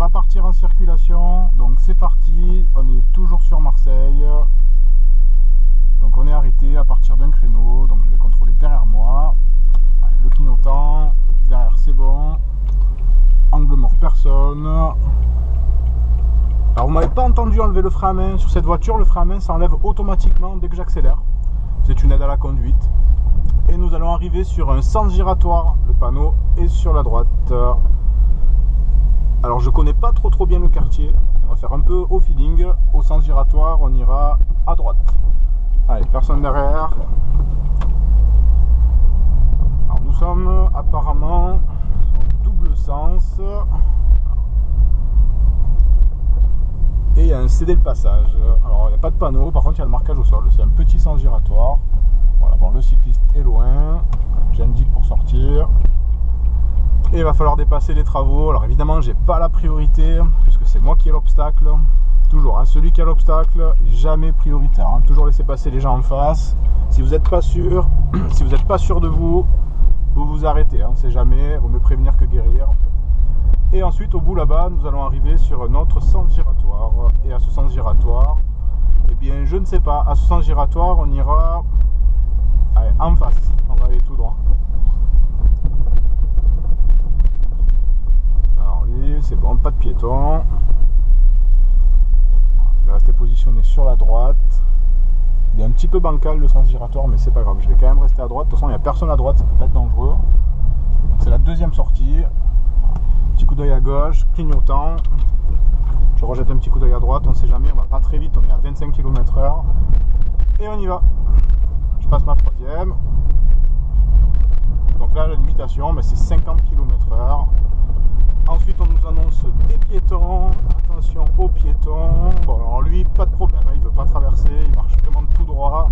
va partir en circulation, donc c'est parti, on est toujours sur Marseille. Donc on est arrêté à partir d'un créneau, donc je vais contrôler derrière moi. Le clignotant, derrière c'est bon. Angle mort, personne. Alors vous m'avez pas entendu enlever le frein à main. Sur cette voiture, le frein à main s'enlève automatiquement dès que j'accélère. C'est une aide à la conduite. Et nous allons arriver sur un sens giratoire. Le panneau est sur la droite. Alors je connais pas trop bien le quartier. On va faire un peu au feeling. Au sens giratoire, on ira à droite. Allez, personne derrière. Alors nous sommes apparemment en double sens. Et il y a un cédé le passage. Alors il n'y a pas de panneau, par contre il y a le marquage au sol. C'est un petit sens giratoire. Voilà, bon, le cycliste est loin. J'indique pour sortir. Et il va falloir dépasser les travaux. Alors évidemment j'ai pas la priorité, puisque c'est moi qui ai l'obstacle. Toujours, hein, celui qui a l'obstacle, jamais prioritaire. Hein. Toujours laisser passer les gens en face. Si vous n'êtes pas sûr, si vous n'êtes pas sûr de vous, vous vous arrêtez. Hein, on ne sait jamais, vaut mieux prévenir que guérir. Et ensuite, au bout là-bas, nous allons arriver sur notre sens giratoire. Et à ce sens giratoire, eh bien, je ne sais pas. À ce sens giratoire, on ira allez, en face. On va aller tout droit. Alors lui, c'est bon, pas de piéton. Je vais rester positionné sur la droite. Il est un petit peu bancal le sens giratoire, mais c'est pas grave. Je vais quand même rester à droite. De toute façon, il n'y a personne à droite, ça peut être dangereux. C'est la deuxième sortie. Petit coup d'œil à gauche, clignotant. Je rejette un petit coup d'œil à droite, on ne sait jamais. On va pas très vite, on est à 25 km/h. Et on y va. Je passe ma troisième. Donc là, la limitation, c'est 50 km/h. Ensuite, on nous annonce des piétons. Attention aux piétons. Bon, alors lui, pas de problème, hein, il ne veut pas traverser, il marche vraiment tout droit.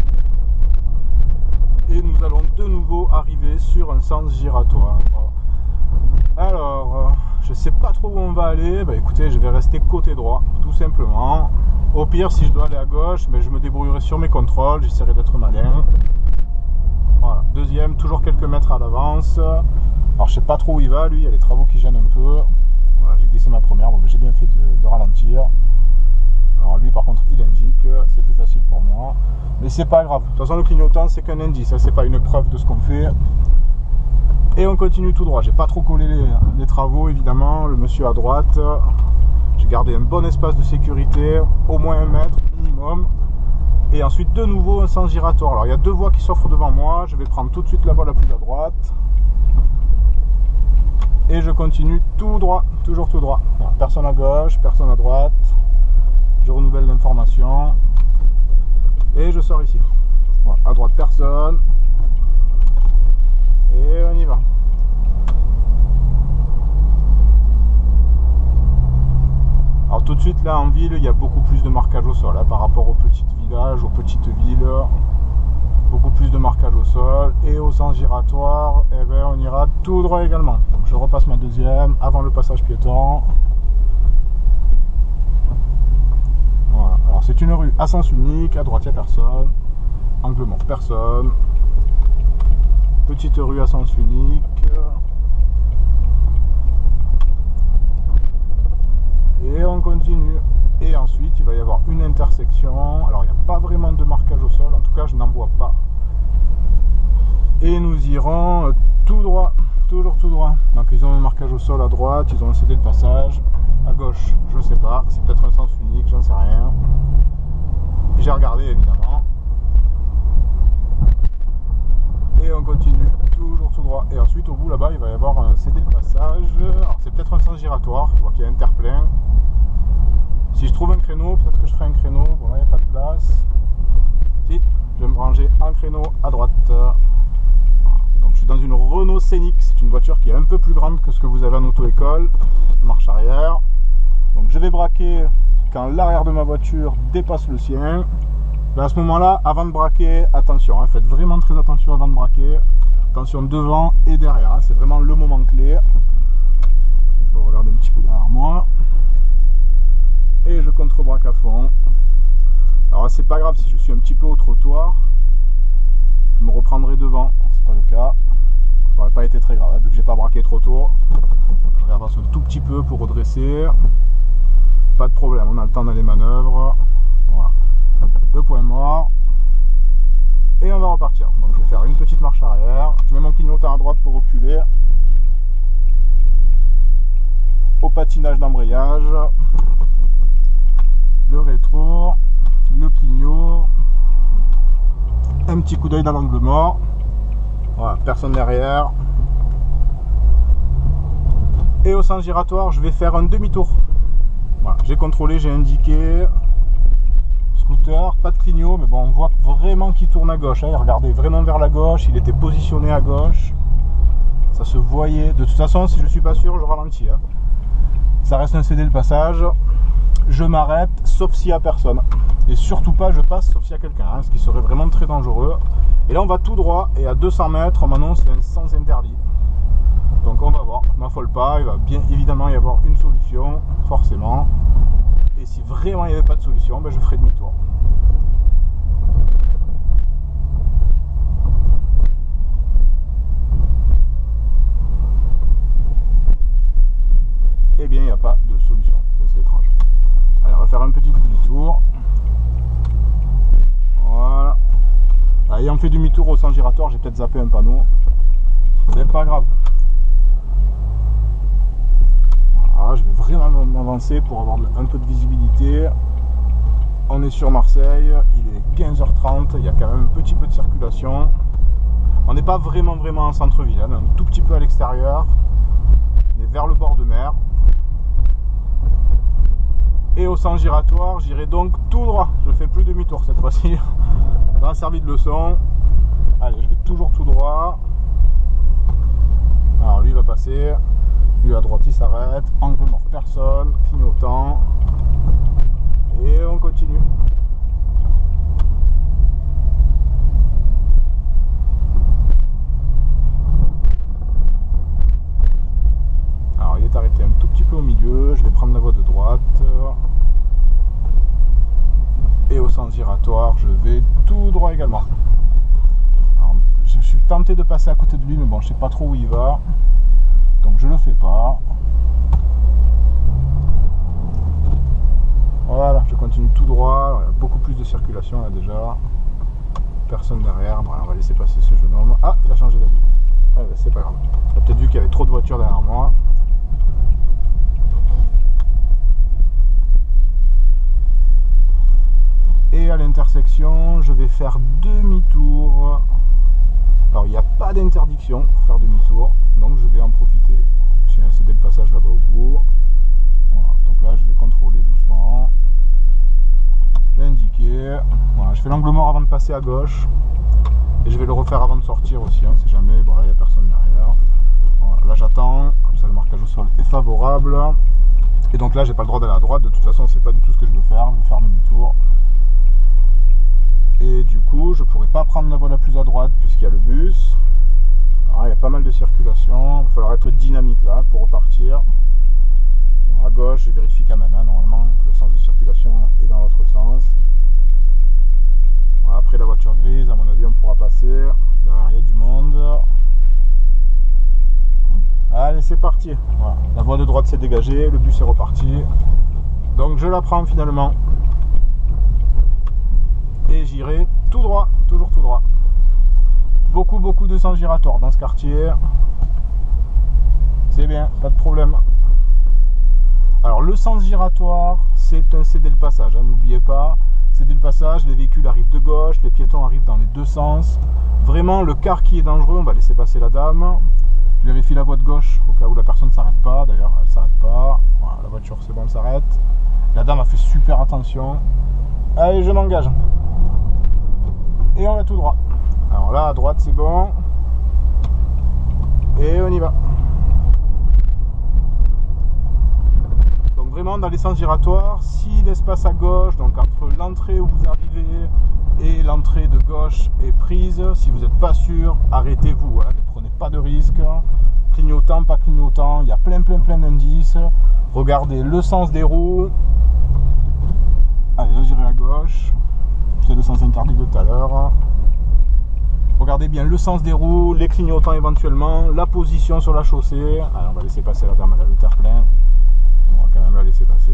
Et nous allons de nouveau arriver sur un sens giratoire. Alors, je sais pas trop où on va aller. Écoutez, je vais rester côté droit, tout simplement. Au pire, si je dois aller à gauche, je me débrouillerai sur mes contrôles, j'essaierai d'être malin. Voilà, deuxième, toujours quelques mètres à l'avance. Alors je sais pas trop où il va lui, il y a les travaux qui gênent un peu. Voilà, j'ai glissé ma première, j'ai bien fait de ralentir. Alors lui par contre il indique, c'est plus facile pour moi. Mais c'est pas grave, de toute façon le clignotant c'est qu'un indice, c'est pas une preuve de ce qu'on fait. Et on continue tout droit, j'ai pas trop collé les travaux évidemment, le monsieur à droite. J'ai gardé un bon espace de sécurité, au moins 1 mètre minimum. Et ensuite de nouveau un sens giratoire. Alors il y a 2 voies qui s'offrent devant moi, je vais prendre tout de suite la voie la plus à droite. Et je continue tout droit, toujours tout droit. Voilà, personne à gauche, personne à droite. Je renouvelle l'information. Et je sors ici. Voilà, à droite personne. Et on y va. Alors tout de suite là en ville, il y a beaucoup plus de marquage au sol hein, par rapport aux petits villages, aux petites villes. Beaucoup plus de marquage au sol. Et au sens giratoire, on ira tout droit également. Donc je repasse ma deuxième avant le passage piéton. Voilà. Alors c'est une rue à sens unique, à droite il n'y a personne. Angle mort, personne. Petite rue à sens unique. Et on continue. Et ensuite il va y avoir une intersection. Alors il n'y a pas vraiment de marquage au sol, en tout cas je n'en vois pas. Et nous irons tout droit, toujours tout droit. Donc ils ont un marquage au sol à droite, ils ont cédé le passage. À gauche, je ne sais pas, c'est peut-être un sens unique, j'en sais rien. J'ai regardé évidemment. Et on continue toujours tout droit. Et ensuite au bout là-bas il va y avoir un cédé le passage. Alors c'est peut-être un sens giratoire, je vois qu'il y a interplein. Si je trouve un créneau, peut-être que je ferai un créneau. Bon là il n'y a pas de place. Si, je vais me ranger un créneau à droite. Donc je suis dans une Renault Scénic, c'est une voiture qui est un peu plus grande que ce que vous avez en auto-école. Marche arrière. Donc je vais braquer quand l'arrière de ma voiture dépasse le sien. Là, à ce moment-là, avant de braquer, attention, hein, faites vraiment très attention avant de braquer. Attention devant et derrière, hein, c'est vraiment le moment clé. Je vais regarder un petit peu derrière moi. Et je contre-braque à fond. Alors c'est pas grave si je suis un petit peu au trottoir. Je me reprendrai devant, c'est pas le cas. Ça n'aurait pas été très grave, hein, vu que j'ai pas braqué trop tôt. Je réavance un tout petit peu pour redresser. pas de problème, on a le temps dans les manœuvres. Voilà, le point mort. Et on va repartir. Donc je vais faire une petite marche arrière. Je mets mon clignotant à droite pour reculer. Au patinage d'embrayage. Le rétro. Le clignot. Un petit coup d'œil dans l'angle mort. Voilà, personne derrière. Et au sens giratoire, je vais faire un demi-tour. Voilà, j'ai contrôlé, j'ai indiqué. Scooter, pas de clignot, mais bon, on voit vraiment qu'il tourne à gauche. Hein. Il regardait vraiment vers la gauche, il était positionné à gauche. Ça se voyait. De toute façon, si je suis pas sûr, je ralentis. Hein. Ça reste un CD le passage. Je m'arrête, sauf s'il n'y a personne. Et surtout pas, je passe, sauf s'il y a quelqu'un, hein, ce qui serait vraiment très dangereux. Et là, on va tout droit, et à 200 mètres, on m'annonce un sens interdit. Donc on va voir, je m'affole pas, il va bien évidemment y avoir une solution, forcément. Et si vraiment il n'y avait pas de solution, ben je ferai demi-tour. Eh bien il n'y a pas de solution, c'est étrange. Allez, on va faire un petit demi-tour. Voilà. Ayant fait demi-tour au sens giratoire, j'ai peut-être zappé un panneau. C'est pas grave. Voilà, je vais vraiment m'avancer pour avoir un peu de visibilité. On est sur Marseille, il est 15h30, il y a quand même un petit peu de circulation. On n'est pas vraiment en centre-ville, hein, un tout petit peu à l'extérieur. On est vers le bord de mer. Et au sens giratoire, j'irai donc tout droit. Je fais plus demi-tour cette fois-ci. Ça m'a servi de leçon. Allez, je vais toujours tout droit. Alors lui il va passer. Lui à droite il s'arrête. Angle mort, personne. Clignotant. Et on continue. Alors il est arrêté un tout petit peu au milieu. Je vais prendre la voie de droite. Et au sens giratoire, je vais tout droit également. Alors, je suis tenté de passer à côté de lui, mais bon, je sais pas trop où il va. Donc je le fais pas. Voilà, je continue tout droit. Alors, il y a beaucoup plus de circulation là déjà. Personne derrière. Bon, on va laisser passer ce jeune homme. Ah, il a changé d'avis. Ah, ben, c'est pas grave. Il a peut-être vu qu'il y avait trop de voitures derrière moi. Et à l'intersection, je vais faire demi-tour. Alors, il n'y a pas d'interdiction pour faire demi-tour, donc je vais en profiter. J'ai cédé le passage là-bas au bout. Voilà. Donc là, je vais contrôler doucement. Je vais indiquer. Voilà, je fais l'angle mort avant de passer à gauche. Et je vais le refaire avant de sortir aussi, hein, si jamais. Bon, là, il n'y a personne derrière. Voilà, là, j'attends. Comme ça, le marquage au sol est favorable. Et donc là, j'ai pas le droit d'aller à droite. De toute façon, c'est pas du tout ce que je veux faire. Je vais faire demi-tour. Et du coup, je ne pourrais pas prendre la voie la plus à droite puisqu'il y a le bus. Alors, il y a pas mal de circulation. Il va falloir être dynamique là pour repartir. Bon, à gauche, je vérifie quand même. Hein, normalement, le sens de circulation est dans l'autre sens. Bon, après la voiture grise, à mon avis, on pourra passer. Derrière, il y a du monde. Allez, c'est parti. Voilà. La voie de droite s'est dégagée. Le bus est reparti. Donc, je la prends finalement. Et j'irai tout droit, toujours tout droit. Beaucoup de sens giratoires dans ce quartier. C'est bien, pas de problème. Alors le sens giratoire, c'est un céder le passage, hein, n'oubliez pas. Céder le passage, les véhicules arrivent de gauche, les piétons arrivent dans les deux sens. Vraiment, le quart qui est dangereux, on va laisser passer la dame. Je vérifie la voie de gauche, au cas où la personne ne s'arrête pas. D'ailleurs, elle ne s'arrête pas. Voilà, la voiture, c'est bon, elle s'arrête. La dame a fait super attention. Allez, je m'engage. Et on va tout droit. Alors là à droite c'est bon. Et on y va. Donc vraiment dans les sens giratoires, si l'espace à gauche, donc entre l'entrée où vous arrivez et l'entrée de gauche est prise, si vous n'êtes pas sûr, arrêtez-vous, hein, ne prenez pas de risques. Clignotant, pas clignotant, il y a plein d'indices. Regardez le sens des roues. Allez, là j'irai à gauche. C'est le sens interdit de tout à l'heure. Regardez bien le sens des roues, les clignotants éventuellement, la position sur la chaussée. Allez, on va laisser passer la dame, elle a le terre-plein. On va quand même la laisser passer.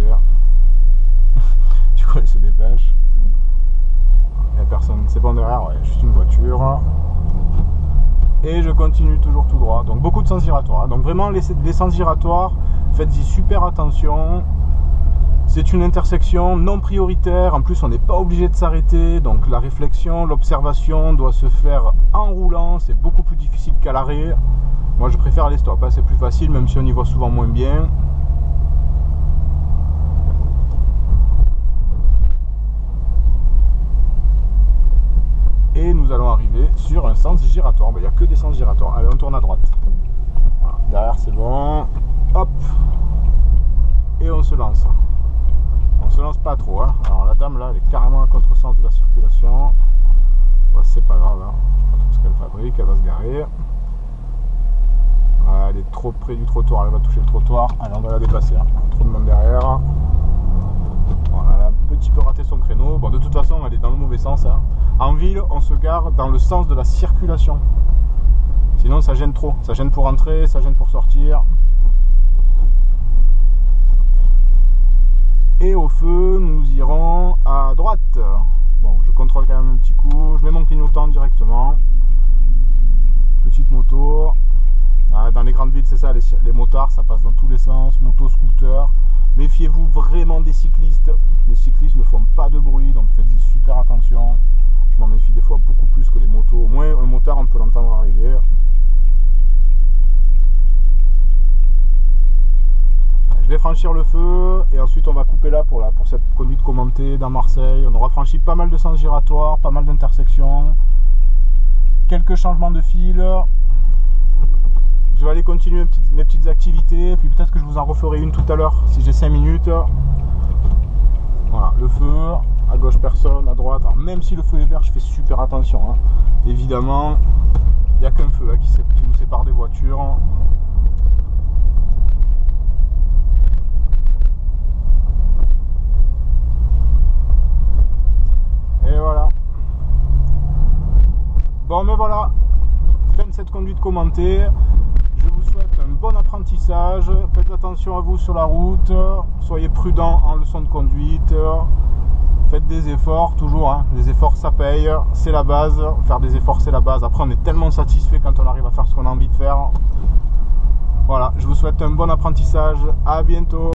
derrière, ouais, juste une voiture. Et je continue toujours tout droit. Donc beaucoup de sens giratoires. Donc vraiment les sens giratoires, faites-y super attention. C'est une intersection non prioritaire. En plus, on n'est pas obligé de s'arrêter. Donc la réflexion, l'observation doit se faire en roulant. C'est beaucoup plus difficile qu'à l'arrêt. Moi, je préfère les stops. Hein. C'est plus facile, même si on y voit souvent moins bien. Et nous allons arriver sur un sens giratoire. Il n'y a que des sens giratoires. Allez, on tourne à droite. Voilà. Derrière, c'est bon. Hop. Et on se lance. On se lance pas trop. Hein. Alors la dame, là, elle est carrément à contresens de la circulation. Bon, c'est pas grave. Hein. Je sais pas trop ce qu'elle fabrique. Elle va se garer. Voilà, elle est trop près du trottoir. Elle va toucher le trottoir. Allez, on va la dépasser. Hein. Trop de monde derrière. Voilà, elle a un petit peu raté son créneau. Bon, de toute façon, elle est dans le mauvais sens. Hein. En ville, on se gare dans le sens de la circulation. Sinon, ça gêne trop. Ça gêne pour entrer, ça gêne pour sortir. Et au feu, nous irons à droite. Bon, je contrôle quand même un petit coup. Je mets mon clignotant directement. Petite moto. Ah, dans les grandes villes, c'est ça, les motards, ça passe dans tous les sens. Moto, scooter. Méfiez-vous vraiment des cyclistes. Les cyclistes ne font pas de bruit, donc faites-y super attention. Je m'en méfie des fois beaucoup plus que les motos. Au moins, un motard, on peut l'entendre arriver. Je vais franchir le feu et ensuite on va couper là pour cette conduite commentée dans Marseille. On aura franchi pas mal de sens giratoires, pas mal d'intersections, quelques changements de fil. Je vais aller continuer mes petites activités, puis peut-être que je vous en referai une tout à l'heure si j'ai 5 minutes. Voilà, le feu, à gauche personne, à droite. Alors, même si le feu est vert, je fais super attention. Hein. Évidemment, il n'y a qu'un feu hein, qui nous sépare des voitures. Et voilà. Bon, mais voilà. Fin de cette conduite commentée. Je vous souhaite un bon apprentissage. Faites attention à vous sur la route. Soyez prudents en leçon de conduite. Faites des efforts, toujours. Hein. Les efforts, ça paye. C'est la base. Faire des efforts, c'est la base. Après, on est tellement satisfait quand on arrive à faire ce qu'on a envie de faire. Voilà. Je vous souhaite un bon apprentissage. À bientôt.